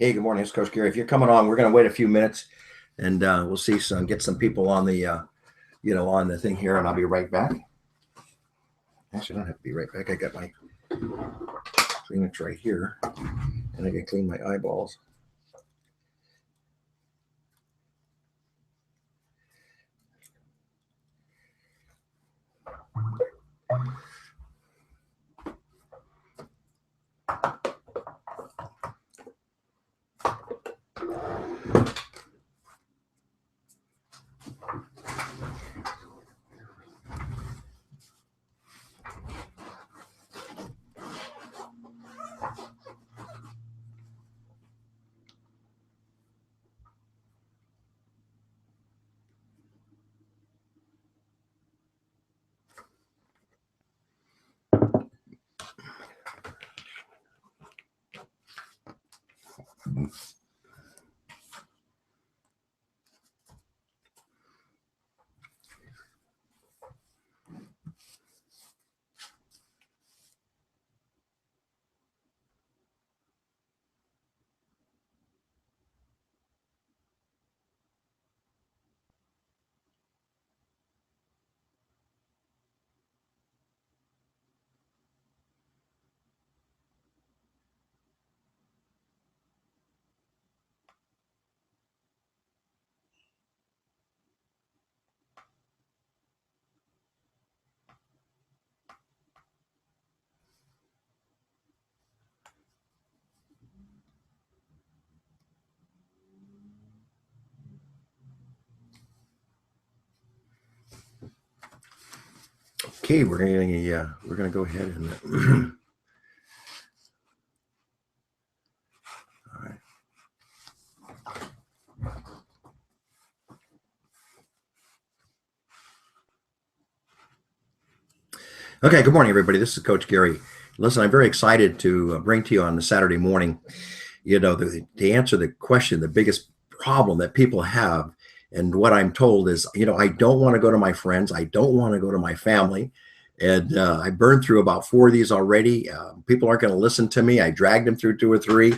Hey, good morning. It's Coach Gary. If you're coming on, we're going to wait a few minutes, and we'll get some people on the, on the thing here, and I'll be right back. Actually, I don't have to be right back. I got my Kleenex right here, and I can clean my eyeballs. Okay, we're gonna go ahead and all right. Okay, good morning, everybody. This is Coach Gary. Listen, I'm very excited to bring to you on the Saturday morning, to answer the question, the biggest problem that people have. And what I'm told is, I don't want to go to my friends. I don't want to go to my family. And I burned through about 4 of these already. People aren't going to listen to me. I dragged them through 2 or 3.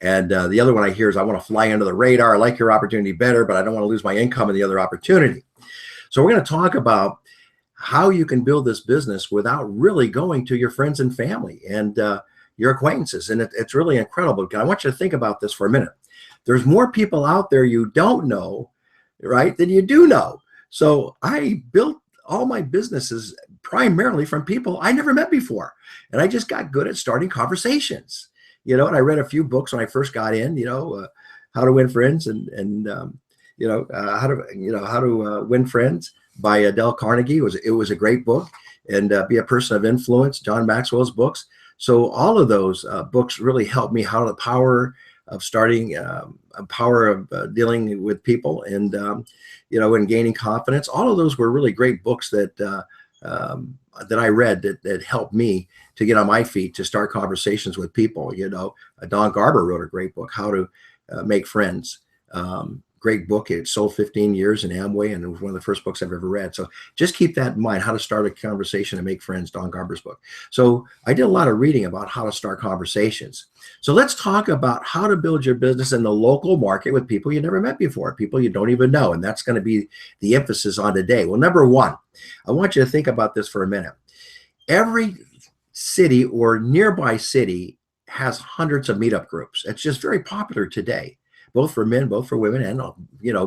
And the other one I hear is, I want to fly under the radar. I like your opportunity better, but I don't want to lose my income in the other opportunity. So we're going to talk about how you can build this business without really going to your friends and family and your acquaintances. And it's really incredible. I want you to think about this for a minute. There's more people out there you don't know, right, than you do know. So I built all my businesses primarily from people I never met before. And I just got good at starting conversations. And I read a few books when I first got in, How to Win Friends and how to Win Friends by Dale Carnegie. It was a great book, and Be a Person of Influence, John Maxwell's books. So all of those books really helped me how the power of starting, power of dealing with people, and and gaining confidence. All of those were really great books that that I read that helped me to get on my feet to start conversations with people. Don Garber wrote a great book, How to Make Friends. Great book. It sold 15 years in Amway, and it was one of the first books I've ever read. So just keep that in mind, How to Start a Conversation and Make Friends, Don Garber's book. So I did a lot of reading about how to start conversations. So let's talk about how to build your business in the local market with people you never met before, people you don't even know. And that's going to be the emphasis on today. Well, number one, I want you to think about this for a minute. Every city or nearby city has hundreds of meetup groups. It's just very popular today, both for men, both for women, and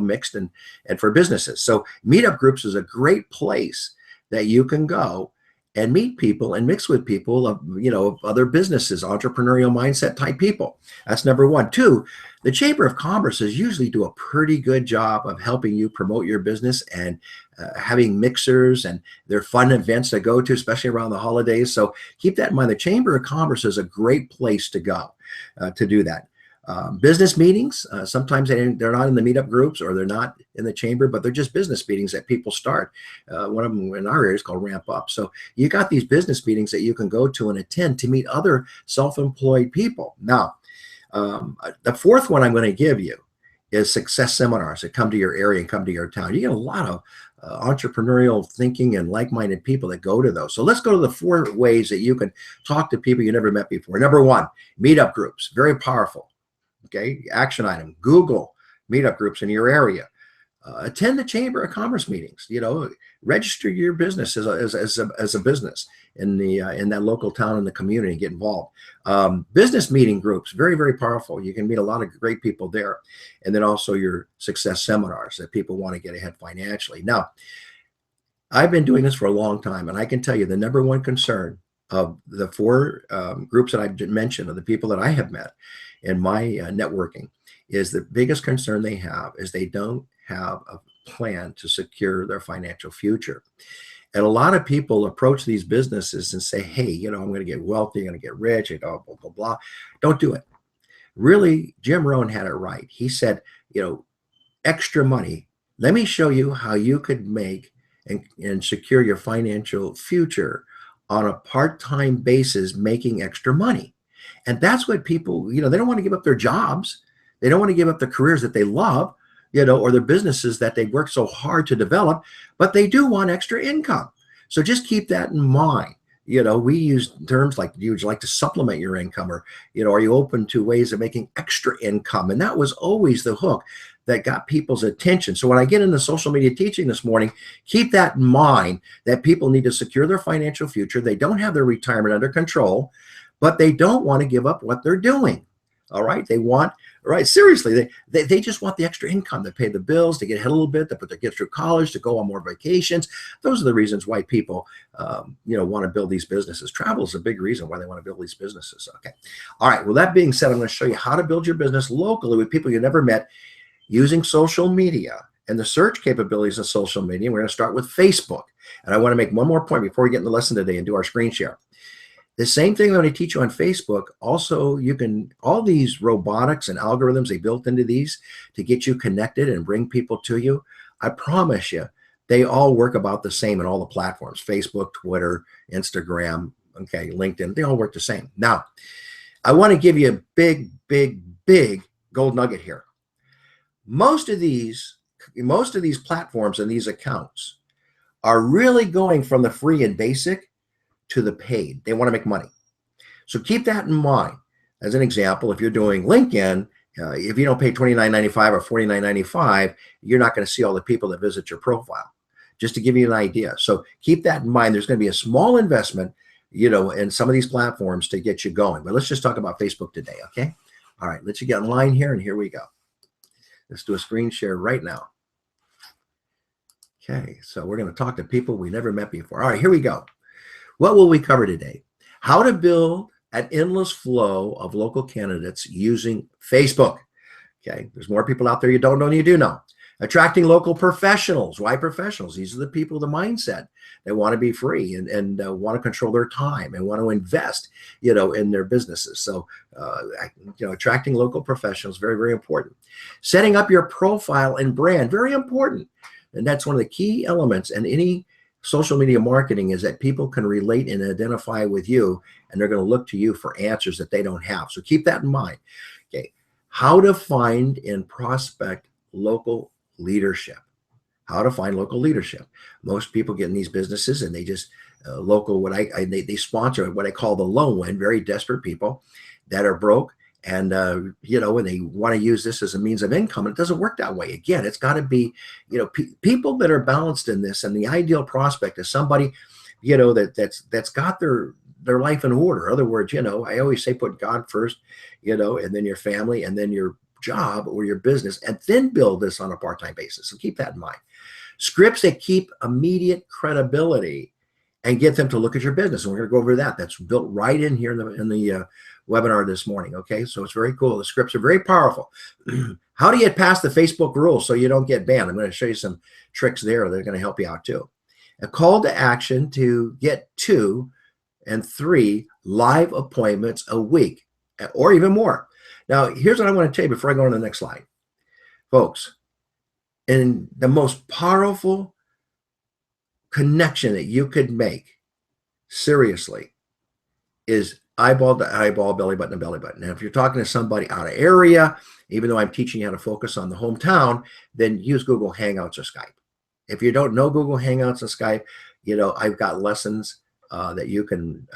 mixed and for businesses. So meetup groups is a great place that you can go and meet people and mix with people of other businesses, entrepreneurial mindset type people. That's number one. 2, the Chamber of Commerce usually do a pretty good job of helping you promote your business and having mixers, and they're fun events to go to, especially around the holidays. So keep that in mind. The Chamber of Commerce is a great place to go to do that. Business meetings, sometimes they're not in the meetup groups, or they're not in the chamber, but they're just business meetings that people start. One of them in our area is called Ramp Up. So you got these business meetings that you can go to and attend to meet other self-employed people. Now, the 4th one I'm going to give you is success seminars that come to your area and come to your town. You get a lot of entrepreneurial thinking and like-minded people that go to those. So let's go to the 4 ways that you can talk to people you never met before. Number 1, meetup groups, very powerful. Okay, action item, Google meetup groups in your area. Attend the Chamber of Commerce meetings. Register your business as a business in that local town in the community. Get involved. Business meeting groups, very, very powerful. You can meet a lot of great people there. And then also your success seminars that people want to get ahead financially. Now, I've been doing this for a long time, and I can tell you the number one concern of the four groups that I've mentioned, of the people that I have met in my networking, is the biggest concern they have is they don't have a plan to secure their financial future. And a lot of people approach these businesses and say, hey, I'm going to get wealthy, I'm going to get rich, and blah, blah, blah. Don't do it. Really, Jim Rohn had it right. He said, extra money. Let me show you how you could make and secure your financial future on a part-time basis, making extra money. And that's what people, they don't want to give up their jobs. They don't want to give up the careers that they love, or their businesses that they worked so hard to develop, but they do want extra income. So just keep that in mind. We use terms like, would you like to supplement your income, or, are you open to ways of making extra income? And that was always the hook that got people's attention. So when I get into social media teaching this morning, keep that in mind, that people need to secure their financial future. They don't have their retirement under control, but they don't want to give up what they're doing. All right. Seriously, they just want the extra income to pay the bills, to get ahead a little bit, to put their kids through college, to go on more vacations. Those are the reasons why people, want to build these businesses. Travel is a big reason why they want to build these businesses. Okay. All right. Well, that being said, I'm going to show you how to build your business locally with people you never met using social media and the search capabilities of social media. We're going to start with Facebook. And I want to make one more point before we get in the lesson today and do our screen share. The same thing I'm going to teach you on Facebook. Also, all these robotics and algorithms they built into these to get you connected and bring people to you. I promise you, they all work about the same in all the platforms: Facebook, Twitter, Instagram, okay, LinkedIn. They all work the same. Now, I want to give you a big, big, big gold nugget here. Most of these platforms and these accounts are really going from the free and basic to the paid. They want to make money. So keep that in mind. As an example, if you're doing LinkedIn, if you don't pay $29.95 or $49.95, you're not going to see all the people that visit your profile, just to give you an idea. So keep that in mind. There's going to be a small investment, in some of these platforms to get you going. But let's just talk about Facebook today, okay? All right, let's get in line here, and here we go. Let's do a screen share right now. Okay, so we're going to talk to people we never met before. All right, here we go. What will we cover today? How to build an endless flow of local candidates using Facebook. Okay, there's more people out there you don't know than you do know. Attracting local professionals. Why professionals? These are the people, the mindset that want to be free and want to control their time and want to invest, in their businesses. So, attracting local professionals, very, very important. Setting up your profile and brand, very important. And that's one of the key elements in any social media marketing, is that people can relate and identify with you, and they're going to look to you for answers that they don't have. So keep that in mind. Okay. How to find and prospect local leadership. How to find local leadership. Most people get in these businesses and they just they sponsor what I call the lone one, very desperate people that are broke. And, and they want to use this as a means of income. And it doesn't work that way. Again, it's got to be, people that are balanced in this. And the ideal prospect is somebody, that's got their life in order. In other words, I always say put God first, and then your family, and then your job or your business, and then build this on a part-time basis. So keep that in mind. Scripts that keep immediate credibility and get them to look at your business. And we're going to go over that. That's built right in here in the webinar this morning. Okay, so it's very cool. The scripts are very powerful. How do you get past the Facebook rules so you don't get banned? I'm going to show you some tricks there that are going to help you out too. A call to action to get 2 and 3 live appointments a week, or even more. Now, here's what I want to tell you before I go on to the next slide. Folks, and the most powerful connection that you could make, seriously, is eyeball to eyeball, belly button to belly button. Now, if you're talking to somebody out of area, even though I'm teaching you how to focus on the hometown, then use Google Hangouts or Skype. If you don't know Google Hangouts and Skype, I've got lessons that you can,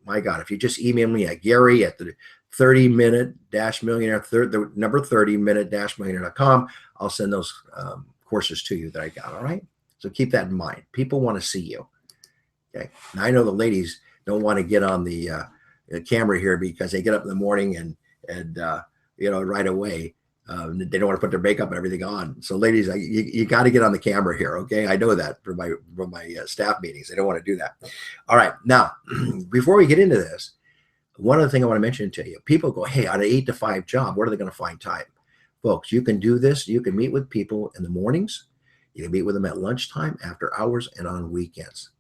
my God, if you just email me at Gary at the 30-minute-millionaire, the number 30-minute-millionaire.com. I'll send those courses to you that I got. All right. So keep that in mind. People want to see you. Okay. Now I know the ladies don't want to get on the camera here because they get up in the morning and right away. They don't want to put their makeup and everything on. So ladies, you got to get on the camera here. Okay. I know that from my staff meetings. They don't want to do that. All right. Now, before we get into this, one other thing I want to mention to you, people go, hey, on an 8 to 5 job, where are they going to find time? Folks, you can do this. You can meet with people in the mornings. You can meet with them at lunchtime, after hours, and on weekends.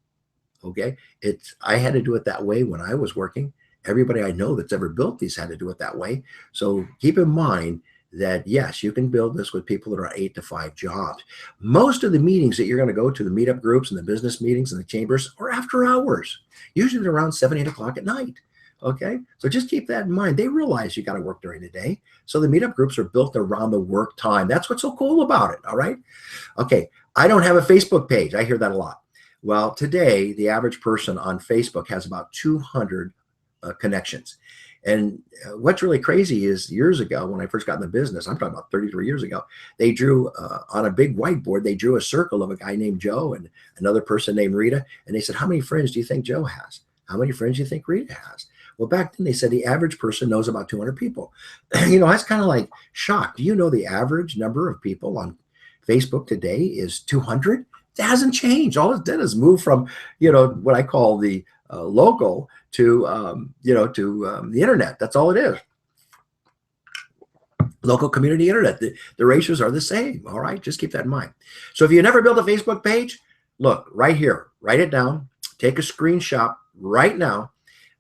Okay. I had to do it that way when I was working. Everybody I know that's ever built these had to do it that way. So keep in mind that, yes, you can build this with people that are 8 to 5 jobs. Most of the meetings that you're going to go to, the meetup groups and the business meetings and the chambers, are after hours, usually around 7, 8 o'clock at night. Okay. So just keep that in mind. They realize you got to work during the day. So the meetup groups are built around the work time. That's what's so cool about it. All right. Okay. I don't have a Facebook page. I hear that a lot. Well, today, the average person on Facebook has about 200 connections. And what's really crazy is years ago, when I first got in the business, I'm talking about 33 years ago, they drew on a big whiteboard, they drew a circle of a guy named Joe and another person named Rita. And they said, how many friends do you think Joe has? How many friends do you think Rita has? Well, back then they said the average person knows about 200 people. That's kind of like shock. Do you know the average number of people on Facebook today is 200? It hasn't changed. All it did is move from, what I call the local to, the internet. That's all it is. Local community internet. The ratios are the same. All right. Just keep that in mind. So if you never built a Facebook page, look right here, write it down, take a screenshot right now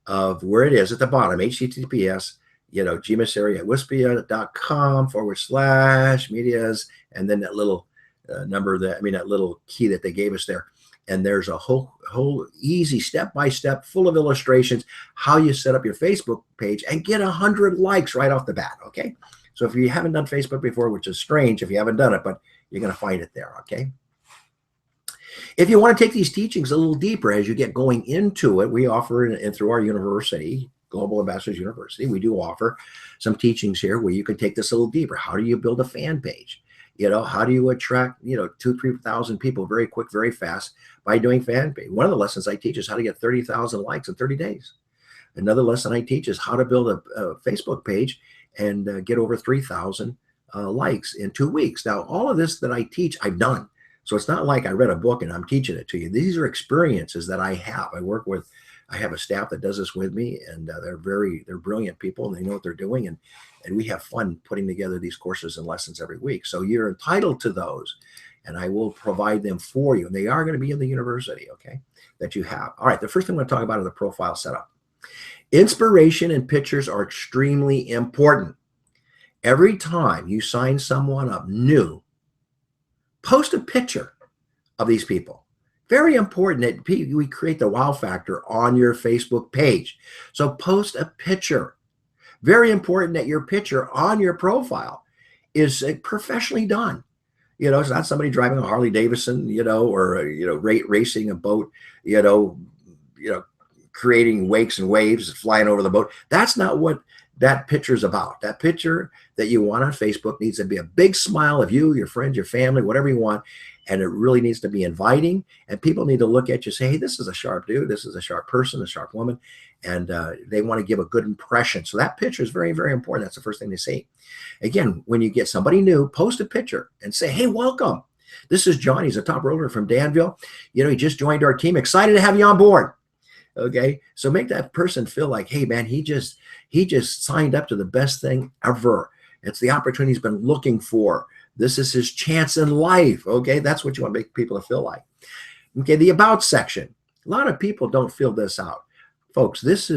of where it is at the bottom, https, gmsarea.com/medias, and then that little that little key that they gave us there. And there's a whole easy step-by-step full of illustrations, how you set up your Facebook page and get 100 likes right off the bat. Okay. So if you haven't done Facebook before, which is strange if you haven't done it, but you're going to find it there. Okay. If you want to take these teachings a little deeper as you get going into it, we offer, and through our university, Global Ambassadors University, we do offer some teachings here where you can take this a little deeper. How do you build a fan page? How do you attract, 2,000-3,000 people very quick, very fast by doing fan page? One of the lessons I teach is how to get 30,000 likes in 30 days. Another lesson I teach is how to build a Facebook page and get over 3,000 likes in 2 weeks. Now, all of this that I teach, I've done. So it's not like I read a book and I'm teaching it to you. These are experiences that I have. I have a staff that does this with me, and they're brilliant people, and they know what they're doing. And we have fun putting together these courses and lessons every week. So you're entitled to those, and I will provide them for you. And they are going to be in the university, okay, that you have. All right. The first thing I'm going to talk about is the profile setup. Inspiration and pictures are extremely important. Every time you sign someone up new, post a picture of these people. Very important that we create the wow factor on your Facebook page. So post a picture. Very important that your picture on your profile is professionally done. It's not somebody driving a Harley Davidson, or racing a boat, creating wakes and waves, flying over the boat. That's not what that picture is about. That picture that you want on Facebook needs to be a big smile of you, your friends, your family, whatever you want. And it really needs to be inviting. And people need to look at you and say, hey, this is a sharp dude. This is a sharp person, a sharp woman. And they want to give a good impression. So that picture is very, very important. That's the first thing they see. Again, when you get somebody new, post a picture and say, hey, welcome. This is John. He's a top roller from Danville. He just joined our team. Excited to have you on board. Okay. So make that person feel like, hey, man, he just signed up to the best thing ever. It's the opportunity he's been looking for. This is his chance in life. Okay. That's what you want to make people feel like. Okay. The about section. A lot of people don't fill this out. Folks, this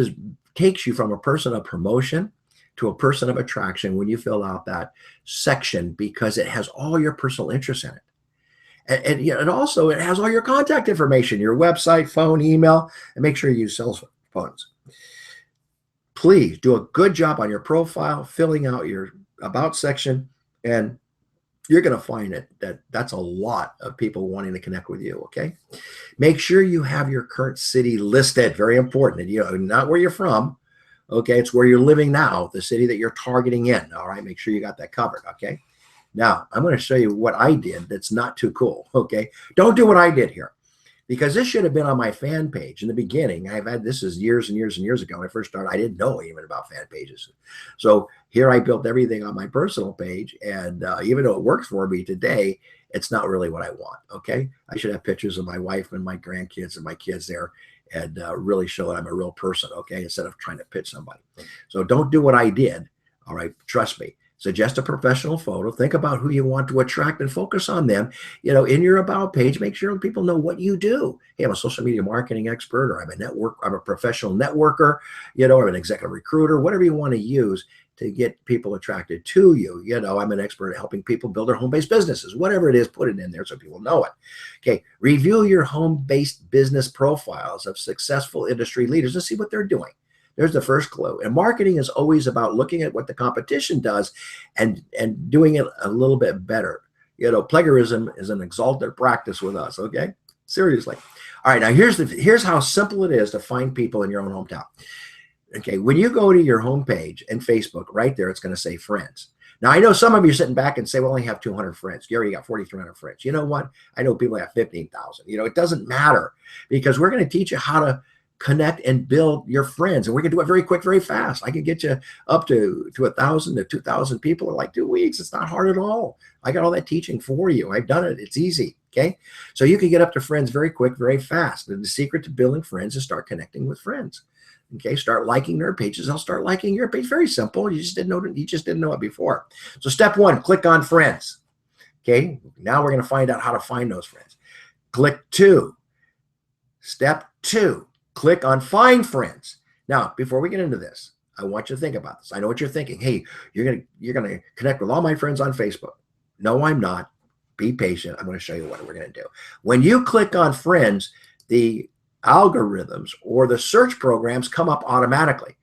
takes you from a person of promotion to a person of attraction when you fill out that section, because it has all your personal interests in it. And also it has all your contact information, your website, phone, email, and make sure you use cell phones. Please do a good job on your profile, filling out your about section, and you're going to find that's a lot of people wanting to connect with you. Okay. Make sure you have your current city listed. Very important. And not where you're from, Okay, it's where you're living now, the city that you're targeting in. All right, make sure you got that covered. Okay, now I'm going to show you what I did that's not too cool. Okay, don't do what I did here, because this should have been on my fan page in the beginning. I've had, this is years and years and years ago when I first started. I didn't know even about fan pages. So here I built everything on my personal page. And even though it works for me today, it's not really what I want. Okay. I should have pictures of my wife and my grandkids and my kids there, and really show that I'm a real person. Okay. Instead of trying to pitch somebody. So don't do what I did. All right. Trust me. Suggest a professional photo. Think about who you want to attract and focus on them. You know, in your about page, make sure people know what you do. Hey, I'm a social media marketing expert, or I'm a professional networker, you know, or an executive recruiter, whatever you want to use to get people attracted to you. You know, I'm an expert at helping people build their home-based businesses, whatever it is, put it in there so people know it. Okay. Review your home-based business profiles of successful industry leaders and see what they're doing. There's the first clue. And marketing is always about looking at what the competition does and doing it a little bit better. You know, plagiarism is an exalted practice with us. Okay, seriously. All right, now here's how simple it is to find people in your own hometown. Okay, when you go to your homepage and Facebook, right there, it's going to say friends. Now, I know some of you are sitting back and say, well, I only have 200 friends. Gary, you got 4,300 friends. You know what? I know people have 15,000. You know, it doesn't matter, because we're going to teach you how to connect and build your friends. And we can do it very quick, very fast. I can get you up to 1,000 to 2,000 people in like 2 weeks. It's not hard at all. I got all that teaching for you. I've done it. It's easy. Okay. So you can get up to friends very quick, very fast. And the secret to building friends is start connecting with friends. Okay. Start liking their pages. They'll start liking your page. Very simple. You just didn't know it before. So step one, click on friends. Okay. Now we're going to find out how to find those friends. Click two. Step two. Click on find friends. Now, before we get into this, I want you to think about this. I know what you're thinking. Hey, you're gonna connect with all my friends on Facebook. No, I'm not. Be patient. I'm going to show you what we're going to do. When you click on friends, the algorithms or the search programs come up automatically.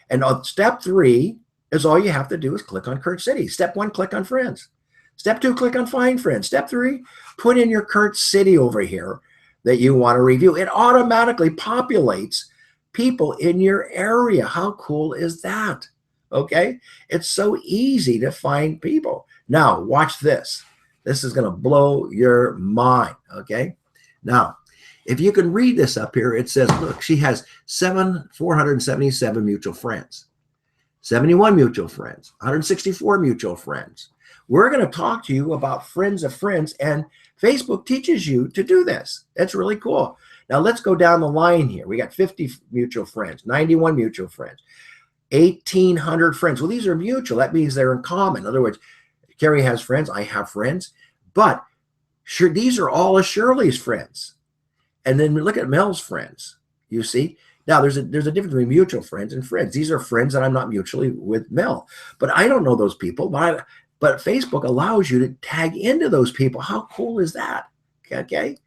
And on step three is all you have to do is click on current city. Step one, click on friends. Step two, click on find friends. Step three, put in your current city over here that you want to review. It automatically populates people in your area. How cool is that? Okay. It's so easy to find people. Now watch this. This is going to blow your mind. Okay. Now, if you can read this up here, it says, look, she has 477 mutual friends, 71 mutual friends, 164 mutual friends. We're going to talk to you about friends of friends, and Facebook teaches you to do this. That's really cool. Now let's go down the line here. We got 50 mutual friends, 91 mutual friends, 1,800 friends. Well, these are mutual. That means they're in common. In other words, Carrie has friends, I have friends, but sure, these are all of Shirley's friends. And then look at Mel's friends. You see? Now there's a difference between mutual friends and friends. These are friends that I'm not mutually with Mel, but I don't know those people. But Facebook allows you to tag into those people. How cool is that? Okay.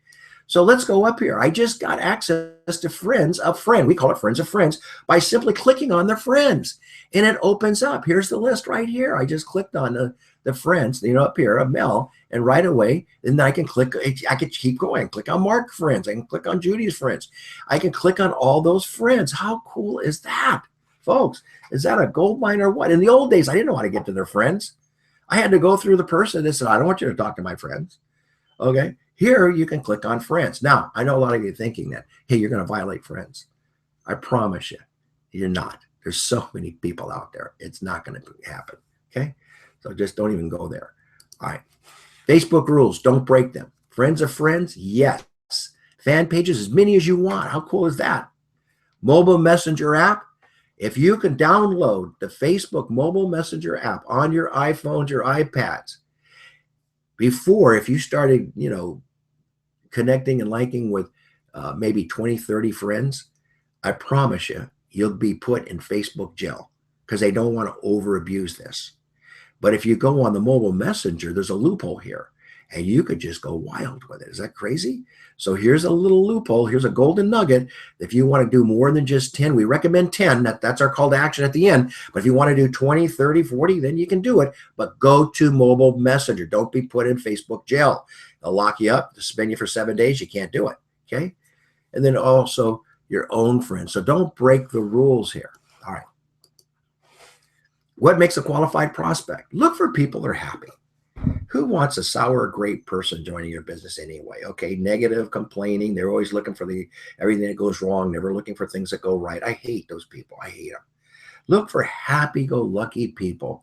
So let's go up here. I just got access to friends of friend. We call it friends of friends by simply clicking on their friends. And it opens up. Here's the list right here. I just clicked on the friends, you know, up here of Mel. And right away, then I can keep going. Click on Mark friends. I can click on Judy's friends. I can click on all those friends. How cool is that? Folks, is that a gold mine or what? In the old days, I didn't know how to get to their friends. I had to go through the person that said, I don't want you to talk to my friends. Okay. Here you can click on friends. Now, I know a lot of you thinking that, hey, you're going to violate friends. I promise you, you're not. There's so many people out there. It's not going to happen. Okay. So just don't even go there. All right. Facebook rules, don't break them. Friends of friends, yes. Fan pages, as many as you want. How cool is that? Mobile Messenger app. If you can download the Facebook mobile messenger app on your iPhones, your iPads, before, if you started, you know, connecting and liking with maybe 20, 30 friends, I promise you, you'll be put in Facebook jail because they don't want to over abuse this. But if you go on the mobile messenger, there's a loophole here and you could just go wild with it. Is that crazy? So here's a little loophole. Here's a golden nugget. If you want to do more than just 10, we recommend 10. That's our call to action at the end. But if you want to do 20, 30, 40, then you can do it. But go to mobile messenger. Don't be put in Facebook jail. They'll lock you up, suspend you for 7 days. You can't do it. Okay. And then also your own friends. So don't break the rules here. All right. What makes a qualified prospect? Look for people that are happy. Who wants a sour grape person joining your business anyway? Okay, negative, complaining. They're always looking for everything that goes wrong, never looking for things that go right. I hate those people. I hate them. Look for happy-go-lucky people,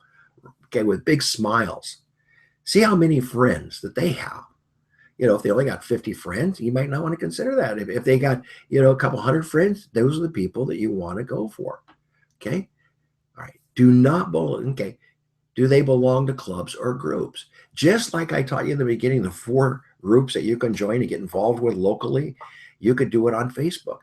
okay, with big smiles. See how many friends that they have. If they only got 50 friends, you might not want to consider that. If they got, a couple hundred friends, those are the people that you want to go for. Okay. All right. Do not belong. Okay. Do they belong to clubs or groups? Just like I taught you in the beginning, the 4 groups that you can join to get involved with locally, you could do it on Facebook,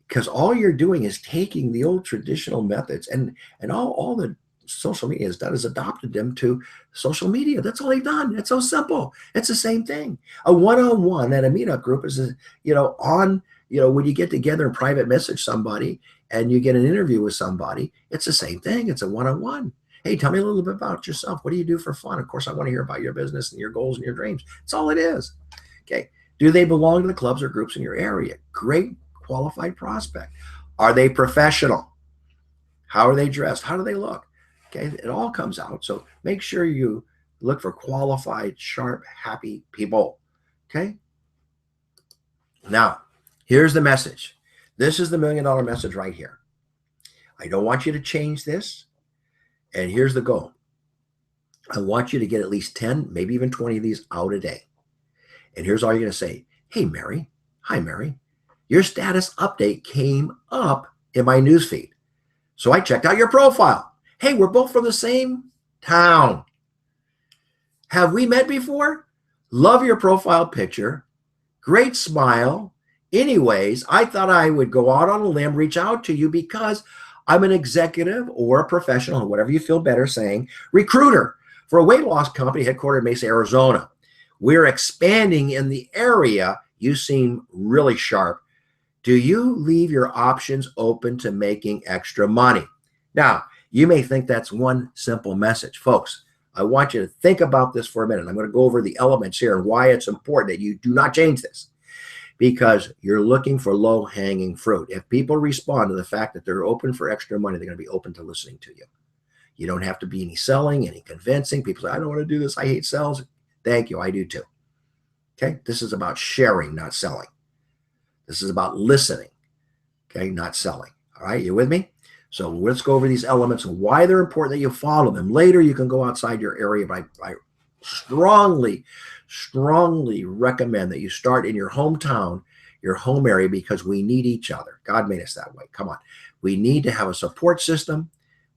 because all you're doing is taking the old traditional methods and all the social media has done is adopted them to social media. That's all they've done. It's so simple. It's the same thing. A one-on-one at a meetup group is, when you get together and private message somebody and you get an interview with somebody, it's the same thing. It's a one-on-one. Hey, tell me a little bit about yourself. What do you do for fun? Of course, I want to hear about your business and your goals and your dreams. That's all it is. Okay. Do they belong to the clubs or groups in your area? Great qualified prospect. Are they professional? How are they dressed? How do they look? Okay, it all comes out. So make sure you look for qualified, sharp, happy people. Okay. Now, here's the message. This is the $1 million message right here. I don't want you to change this. And here's the goal. I want you to get at least 10, maybe even 20 of these out a day. And here's all you're going to say. Hey, Mary. Hi, Mary. Your status update came up in my newsfeed. So I checked out your profile. Hey, we're both from the same town. Have we met before? Love your profile picture. Great smile. Anyways, I thought I would go out on a limb, reach out to you because I'm an executive or a professional, whatever you feel better saying, recruiter for a weight loss company headquartered in Mesa, Arizona. We're expanding in the area. You seem really sharp. Do you leave your options open to making extra money? Now, you may think that's one simple message. Folks, I want you to think about this for a minute. I'm going to go over the elements here and why it's important that you do not change this, because you're looking for low-hanging fruit. If people respond to the fact that they're open for extra money, they're going to be open to listening to you. You don't have to be any selling, any convincing. People say, I don't want to do this. I hate sales. Thank you. I do too. Okay. This is about sharing, not selling. This is about listening. Okay. Not selling. All right. You with me? So let's go over these elements and why they're important that you follow them. Later, you can go outside your area, but I strongly recommend that you start in your hometown, your home area, because we need each other. God made us that way. Come on. We need to have a support system.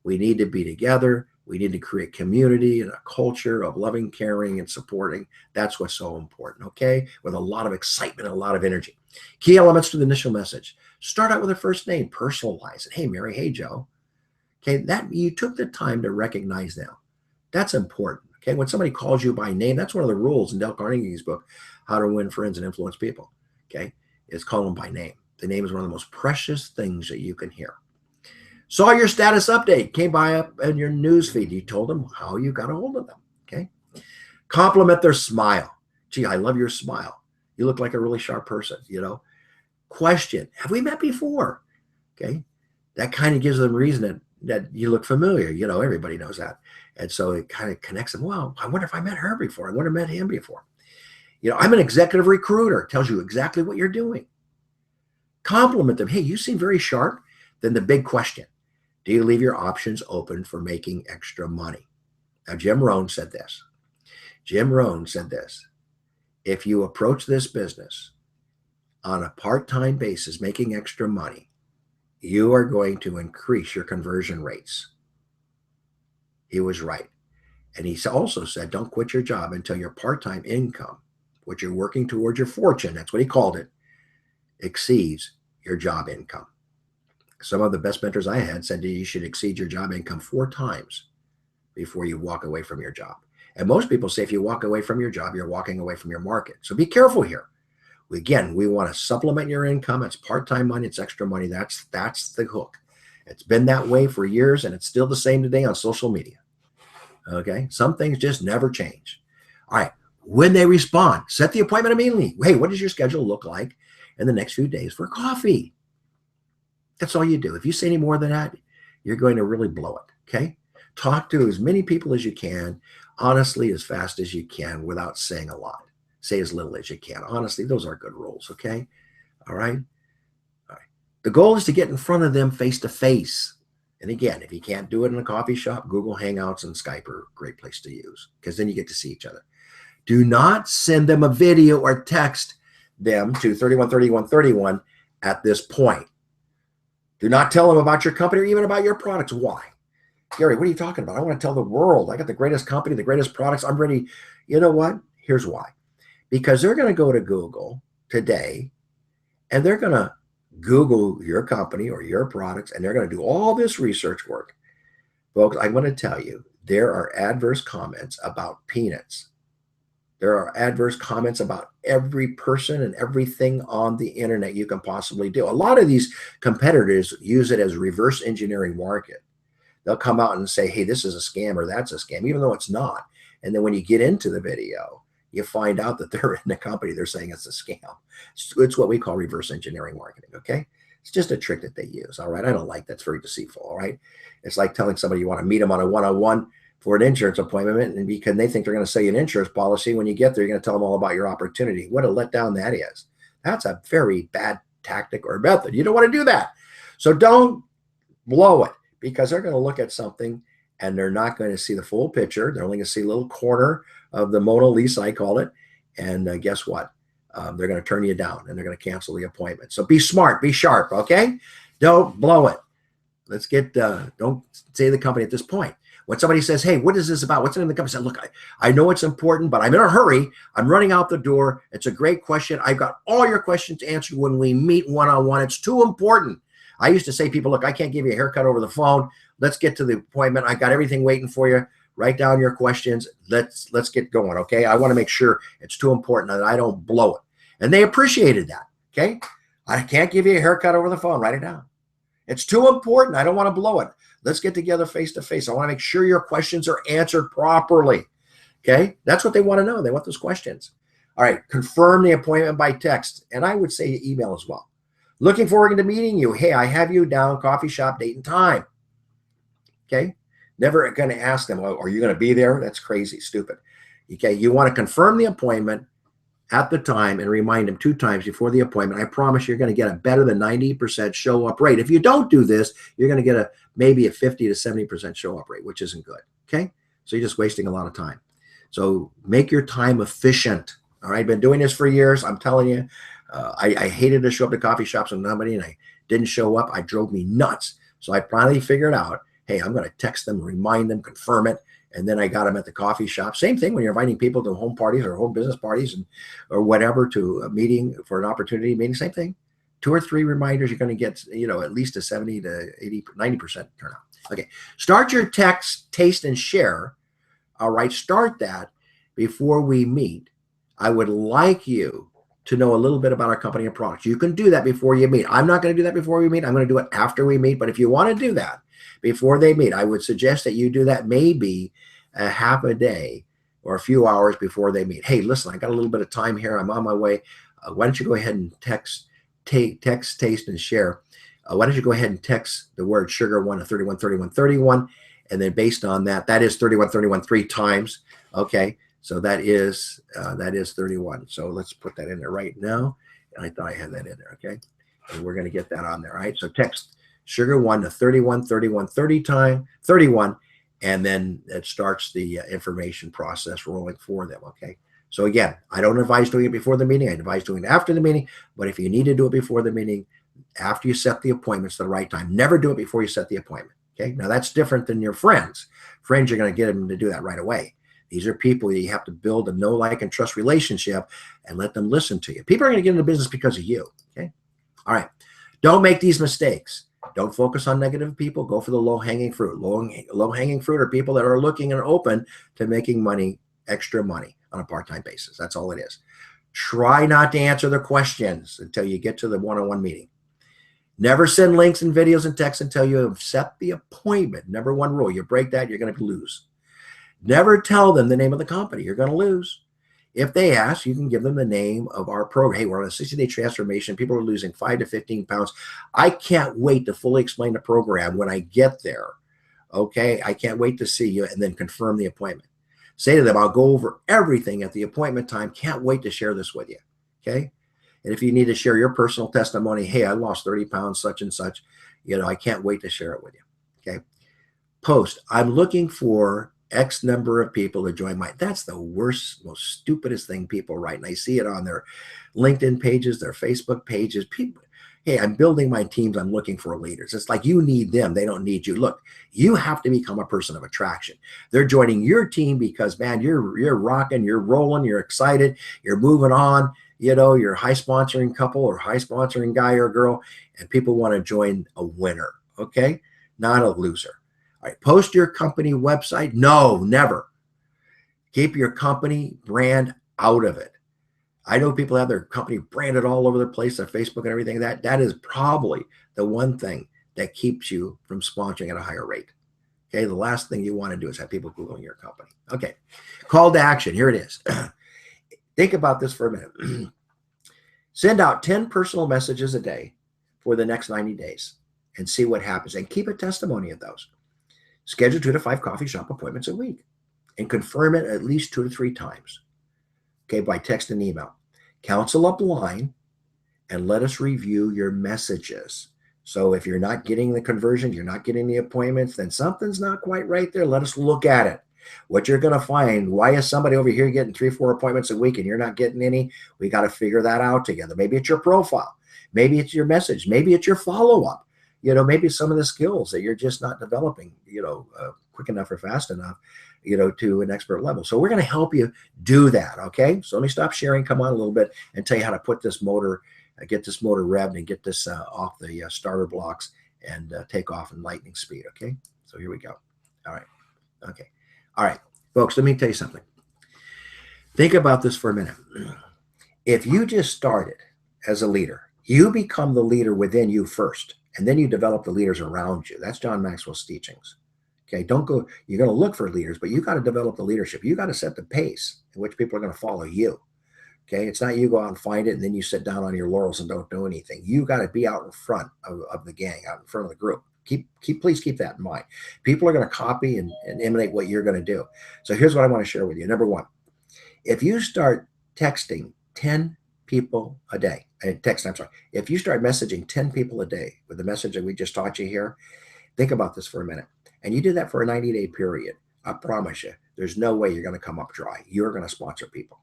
We need to be together. We need to create community and a culture of loving, caring, and supporting. That's what's so important, okay? With a lot of excitement and a lot of energy. Key elements to the initial message. Start out with a first name. Personalize it. Hey, Mary. Hey, Joe. Okay, that you took the time to recognize them. That's important. Okay, when somebody calls you by name, that's one of the rules in Dale Carnegie's book, How to Win Friends and Influence People. Okay, is call them by name. The name is one of the most precious things that you can hear. Saw your status update, came by up in your news feed. You told them how you got a hold of them. Okay, compliment their smile. Gee, I love your smile. You look like a really sharp person. Question: have we met before? Okay, that kind of gives them reason that you look familiar. Everybody knows that. And so it kind of connects them. Well, I wonder if I met her before. I wonder if I met him before. I'm an executive recruiter. Tells you exactly what you're doing. Compliment them. Hey, you seem very sharp. Then the big question: do you leave your options open for making extra money? Now, Jim Rohn said this. Jim Rohn said this. If you approach this business on a part-time basis, making extra money, you are going to increase your conversion rates. He was right. And he also said, don't quit your job until your part-time income, what you're working towards your fortune, that's what he called it, exceeds your job income. Some of the best mentors I had said that you should exceed your job income 4 times before you walk away from your job. And most people say if you walk away from your job, you're walking away from your market. So be careful here. Again, we want to supplement your income. It's part-time money. It's extra money. That's the hook. It's been that way for years, and it's still the same today on social media. Okay? Some things just never change. All right. When they respond, set the appointment immediately. Hey, what does your schedule look like in the next few days for coffee? That's all you do. If you say any more than that, you're going to really blow it. Okay? Talk to as many people as you can, honestly, as fast as you can without saying a lot. Say as little as you can. Honestly, those are good rules, okay? All right? All right. The goal is to get in front of them face to face. And again, if you can't do it in a coffee shop, Google Hangouts and Skype are a great place to use because then you get to see each other. Do not send them a video or text them to 313131 at this point. Do not tell them about your company or even about your products. Why? Gary, what are you talking about? I want to tell the world I got the greatest company, the greatest products. I'm ready. You know what? Here's why. Because they're going to go to Google today and they're going to Google your company or your products and they're going to do all this research work. Folks, I'm going to tell you, there are adverse comments about peanuts. There are adverse comments about every person and everything on the internet you can possibly do. A lot of these competitors use it as reverse engineering market. They'll come out and say, hey, this is a scam or that's a scam, even though it's not. And then when you get into the video, you find out that they're in the company, they're saying it's a scam. It's what we call reverse engineering marketing, okay? It's just a trick that they use, all right? I don't like that. It's very deceitful, all right? It's like telling somebody you want to meet them on a one-on-one for an insurance appointment, and because they think they're going to sell you an insurance policy, when you get there, you're going to tell them all about your opportunity. What a letdown that is. That's a very bad tactic or method. You don't want to do that. So don't blow it because they're going to look at something and they're not going to see the full picture. They're only going to see a little corner of the Mona Lisa, I call it. And guess what? They're going to turn you down and they're going to cancel the appointment. So be smart, be sharp, okay? Don't blow it. Let's get, don't say the company at this point. When somebody says, hey, what is this about? What's in the company? Say, look, I know it's important, but I'm in a hurry. I'm running out the door. It's a great question. I've got all your questions answered when we meet one-on-one. It's too important. I used to say to people, look, I can't give you a haircut over the phone. Let's get to the appointment. I got everything waiting for you. Write down your questions. Let's get going, okay? I want to make sure it's too important that I don't blow it. And they appreciated that, okay? I can't give you a haircut over the phone. Write it down. It's too important. I don't want to blow it. Let's get together face to face. I want to make sure your questions are answered properly, okay? That's what they want to know. They want those questions. All right, confirm the appointment by text. And I would say email as well. Looking forward to meeting you. Hey, I have you down, coffee shop, date and time. Okay? Never going to ask them, oh, are you going to be there? That's crazy, stupid. Okay, you want to confirm the appointment at the time and remind them 2 times before the appointment. I promise you're going to get a better than 90% show up rate. If you don't do this, you're going to get maybe a 50 to 70% show up rate, which isn't good. Okay? So you're just wasting a lot of time. So make your time efficient. All right, been doing this for years. I'm telling you, I hated to show up to coffee shops with nobody, and I didn't show up. I drove me nuts. So I finally figured out, hey, I'm going to text them, remind them, confirm it, and then I got them at the coffee shop. Same thing when you're inviting people to home parties or home business parties or whatever, to a meeting for an opportunity meeting. Same thing. 2 or 3 reminders, you're going to get, at least a 70 to 80, 90% turnout. Okay. Start your text, taste, and share. All right. Start that before we meet. I would like you to know a little bit about our company and products. You can do that before you meet. I'm not going to do that before we meet. I'm going to do it after we meet. But if you want to do that before they meet, I would suggest that you do that maybe a half a day or a few hours before they meet. Hey, listen, I got a little bit of time here. I'm on my way. Why don't you go ahead and text, taste, and share. Why don't you go ahead and text the word sugar 1 to 313131. And then based on that, that is 3131 3 times. Okay. So that is 31. So let's put that in there right now. And I thought I had that in there. Okay. And we're going to get that on there. All right. So text sugar 1 to 31. And then it starts the information process rolling for them. Okay. So again, I don't advise doing it before the meeting. I advise doing it after the meeting. But if you need to do it before the meeting, after you set the appointments at the right time, never do it before you set the appointment. Okay. Now that's different than your friends. Friends, you're going to get them to do that right away. These are people you have to build a know, like, and trust relationship and let them listen to you. People are going to get into business because of you. Okay. All right. Don't make these mistakes. Don't focus on negative people. Go for the low-hanging fruit. Low-hanging fruit are people that are looking and open to making money, extra money on a part-time basis. That's all it is. Try not to answer the questions until you get to the one-on-one meeting. Never send links and videos and texts until you have set the appointment. Number 1 rule. You break that, you're going to lose. Never tell them the name of the company. You're going to lose. If they ask, you can give them the name of our program. Hey, we're on a 60-day transformation. People are losing 5 to 15 pounds. I can't wait to fully explain the program when I get there. Okay, I can't wait to see you, and then confirm the appointment. Say to them, I'll go over everything at the appointment time. Can't wait to share this with you. Okay. And if you need to share your personal testimony, hey, I lost 30 pounds, such and such, I can't wait to share it with you. Okay. Post, I'm looking for X number of people to join that's the worst, most stupidest thing people write. And I see it on their LinkedIn pages, their Facebook pages. People, hey, I'm building my teams. I'm looking for leaders. It's like you need them. They don't need you. Look, you have to become a person of attraction. They're joining your team because, man, you're rocking, you're rolling, you're excited, you're moving on. You're a high sponsoring couple or high sponsoring guy or girl, and people want to join a winner. Okay, not a loser. All right, post your company website. No, never. Keep your company brand out of it. I know people have their company branded all over the place, their Facebook and everything. That is probably the one thing that keeps you from sponsoring at a higher rate. Okay, the last thing you want to do is have people Googling your company. Okay, call to action. Here it is. Think about this for a minute. Send out 10 personal messages a day for the next 90 days and see what happens. And keep a testimony of those. Schedule 2 to 5 coffee shop appointments a week and confirm it at least 2 to 3 times. Okay, by text and email. Counsel upline and let us review your messages. So if you're not getting the conversion, you're not getting the appointments, then something's not quite right there. Let us look at it. What you're going to find, why is somebody over here getting 3, 4 appointments a week and you're not getting any? We got to figure that out together. Maybe it's your profile. Maybe it's your message. Maybe it's your follow-up. Maybe some of the skills that you're just not developing, quick enough or fast enough, to an expert level. So we're going to help you do that. Okay. So let me stop sharing, come on a little bit and tell you how to put this motor, get this motor revved and get this off the starter blocks and take off in lightning speed. Okay. So here we go. All right. Okay. All right, folks, let me tell you something. Think about this for a minute. If you just started as a leader, you become the leader within you first, and then you develop the leaders around you. That's John Maxwell's teachings. Okay, don't go, you're going to look for leaders, but you got to develop the leadership. You got to set the pace in which people are going to follow you. Okay, it's not you go out and find it and then you sit down on your laurels and don't do anything. You got to be out in front of the gang, out in front of the group. Please keep that in mind. People are going to copy and emulate what you're going to do. So here's what I want to share with you. Number one, if you start texting 10 people a day, if you start messaging 10 people a day with the message that we just taught you here, think about this for a minute. And you do that for a 90-day period. I promise you, there's no way you're going to come up dry. You're going to sponsor people.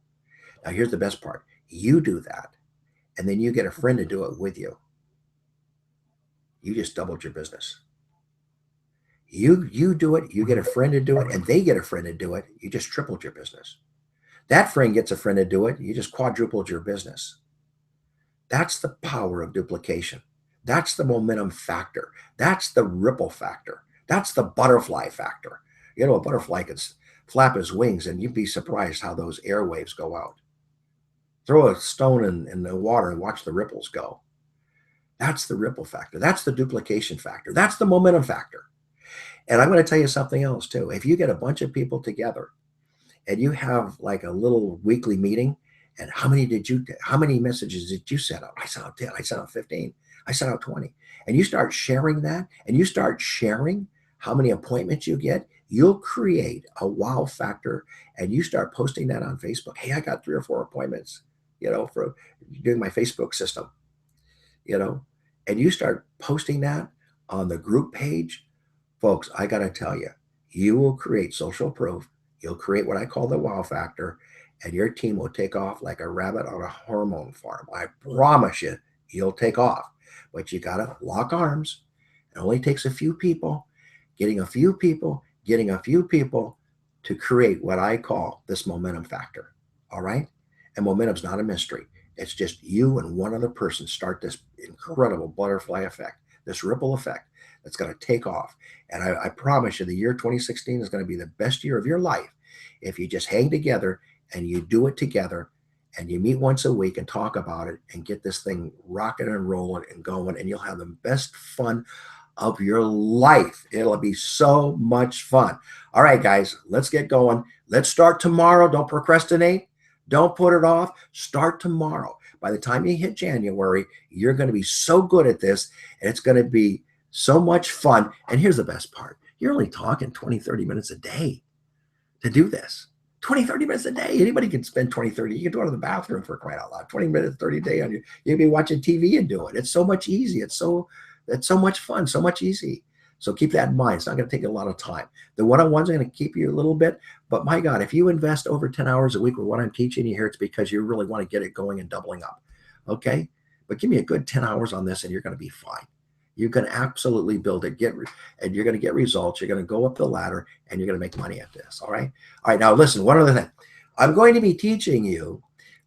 Now, here's the best part. You do that, and then you get a friend to do it with you. You just doubled your business. You do it, you get a friend to do it, and they get a friend to do it. You just tripled your business. That friend gets a friend to do it. You just quadrupled your business. That's the power of duplication. That's the momentum factor. That's the ripple factor. That's the butterfly factor. A butterfly can flap his wings, and you'd be surprised how those airwaves go out. Throw a stone in the water and watch the ripples go. That's the ripple factor. That's the duplication factor. That's the momentum factor. And I'm going to tell you something else too. If you get a bunch of people together and you have like a little weekly meeting, and how many messages did you send out? I sent out 10, I sent out 15, I sent out 20. And you start sharing that, and you start sharing how many appointments you get, you'll create a wow factor, and you start posting that on Facebook. Hey, I got 3 or 4 appointments, for doing my Facebook system. And you start posting that on the group page, folks, I got to tell you, you will create social proof. You'll create what I call the wow factor, and your team will take off like a rabbit on a hormone farm. I promise you, you'll take off. But you got to lock arms. It only takes a few people, getting a few people to create what I call this momentum factor. All right? And momentum's not a mystery. It's just you and one other person start this incredible butterfly effect, this ripple effect that's going to take off. And I promise you, the year 2016 is going to be the best year of your life if you just hang together and you do it together and you meet once a week and talk about it and get this thing rocking and rolling and going, and you'll have the best fun of your life. It'll be so much fun. All right, guys, let's get going. Let's start tomorrow. Don't procrastinate. Don't put it off. Start tomorrow. By the time you hit January, you're going to be so good at this, and it's going to be so much fun. And here's the best part. You're only talking 20, 30 minutes a day to do this. 20, 30 minutes a day. Anybody can spend 20, 30. You can go to the bathroom for crying out loud. 20 minutes, 30 a day on you. You can be watching TV and do it. It's so much easy. It's so much fun, so much easy. So keep that in mind. It's not going to take a lot of time. The one-on-ones are going to keep you a little bit, but my God, if you invest over 10 hours a week with what I'm teaching you here, it's because you really want to get it going and doubling up. Okay? But give me a good 10 hours on this and you're going to be fine. You can absolutely build it, and you're going to get results. You're going to go up the ladder and you're going to make money at this. All right. All right. Now listen, one other thing. I'm going to be teaching you.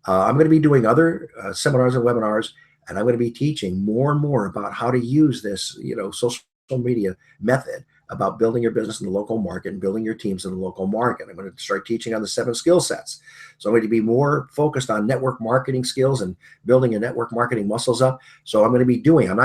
I'm going to be doing other seminars and webinars, and I'm going to be teaching more and more about how to use this, social media method about building your business in the local market and building your teams in the local market. I'm going to start teaching on the 7 skill sets. So I'm going to be more focused on network marketing skills and building your network marketing muscles up. So I'm not going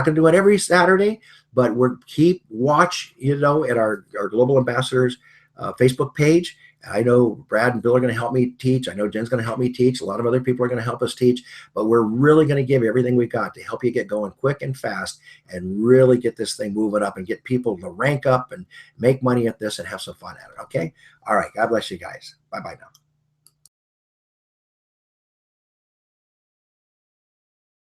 to do it every Saturday, but keep watch, at our Global Ambassadors Facebook page. I know Brad and Bill are going to help me teach. I know Jen's going to help me teach. A lot of other people are going to help us teach, but we're really going to give everything we got to help you get going quick and fast and really get this thing moving up and get people to rank up and make money at this and have some fun at it. Okay. All right. God bless you guys. Bye-bye now.